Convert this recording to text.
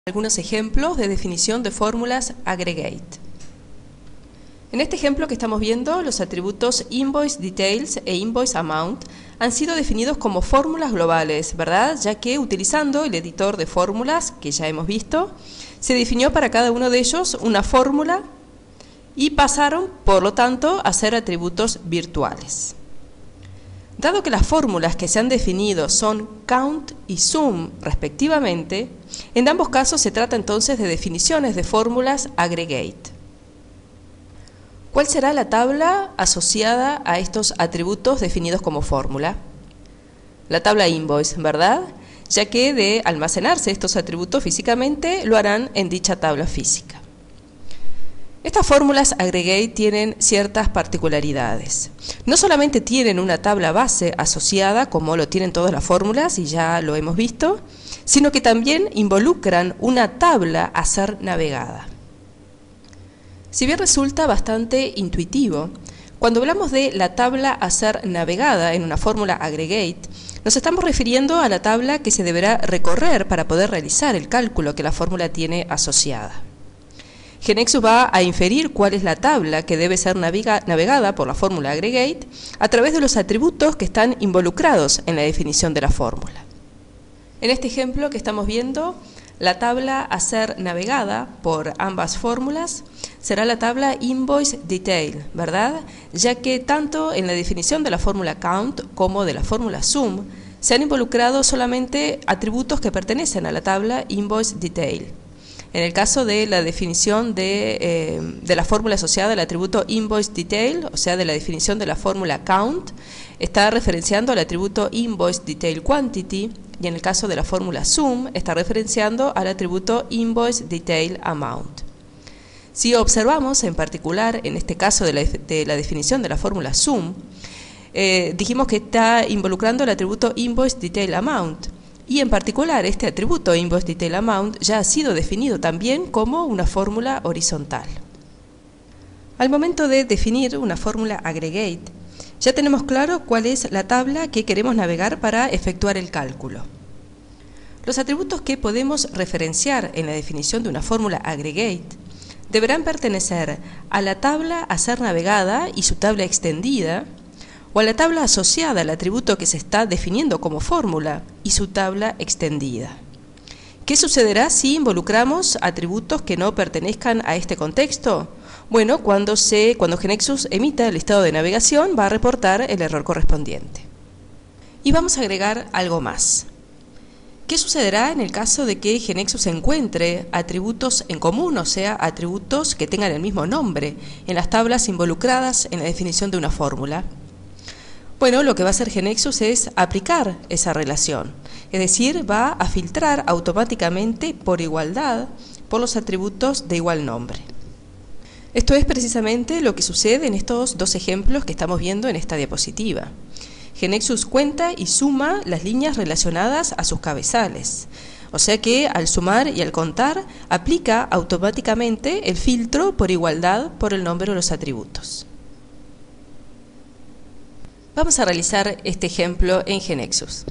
Algunos ejemplos de definición de fórmulas aggregate. En este ejemplo que estamos viendo, los atributos invoice details e invoice amount han sido definidos como fórmulas globales, ¿verdad? Ya que utilizando el editor de fórmulas que ya hemos visto, se definió para cada uno de ellos una fórmula y pasaron, por lo tanto, a ser atributos virtuales. Dado que las fórmulas que se han definido son count y sum respectivamente, en ambos casos se trata entonces de definiciones de fórmulas aggregate. ¿Cuál será la tabla asociada a estos atributos definidos como fórmula? La tabla invoice, ¿verdad? Ya que de almacenarse estos atributos físicamente, lo harán en dicha tabla física. Estas fórmulas aggregate tienen ciertas particularidades. No solamente tienen una tabla base asociada, como lo tienen todas las fórmulas, y ya lo hemos visto, sino que también involucran una tabla a ser navegada. Si bien resulta bastante intuitivo, cuando hablamos de la tabla a ser navegada en una fórmula aggregate, nos estamos refiriendo a la tabla que se deberá recorrer para poder realizar el cálculo que la fórmula tiene asociada. GeneXus va a inferir cuál es la tabla que debe ser navegada por la fórmula aggregate a través de los atributos que están involucrados en la definición de la fórmula. En este ejemplo que estamos viendo, la tabla a ser navegada por ambas fórmulas será la tabla invoice detail, ¿verdad? Ya que tanto en la definición de la fórmula count como de la fórmula sum se han involucrado solamente atributos que pertenecen a la tabla invoice detail. En el caso de la definición de la fórmula asociada al atributo invoice detail, o sea, de la definición de la fórmula count, está referenciando al atributo invoice detail quantity, y en el caso de la fórmula sum, está referenciando al atributo invoice detail amount. Si observamos en particular, en este caso de la definición de la fórmula sum, dijimos que está involucrando el atributo invoice detail amount. Y en particular este atributo invoice detail amount ya ha sido definido también como una fórmula horizontal. Al momento de definir una fórmula aggregate, ya tenemos claro cuál es la tabla que queremos navegar para efectuar el cálculo. Los atributos que podemos referenciar en la definición de una fórmula aggregate deberán pertenecer a la tabla a ser navegada y su tabla extendida, o a la tabla asociada al atributo que se está definiendo como fórmula y su tabla extendida. ¿Qué sucederá si involucramos atributos que no pertenezcan a este contexto? Bueno, cuando GeneXus emita el estado de navegación va a reportar el error correspondiente. Y vamos a agregar algo más. ¿Qué sucederá en el caso de que GeneXus encuentre atributos en común, o sea, atributos que tengan el mismo nombre, en las tablas involucradas en la definición de una fórmula? Bueno, lo que va a hacer GeneXus es aplicar esa relación, es decir, va a filtrar automáticamente por igualdad por los atributos de igual nombre. Esto es precisamente lo que sucede en estos dos ejemplos que estamos viendo en esta diapositiva. GeneXus cuenta y suma las líneas relacionadas a sus cabezales, o sea que al sumar y al contar aplica automáticamente el filtro por igualdad por el nombre de los atributos. Vamos a realizar este ejemplo en GeneXus.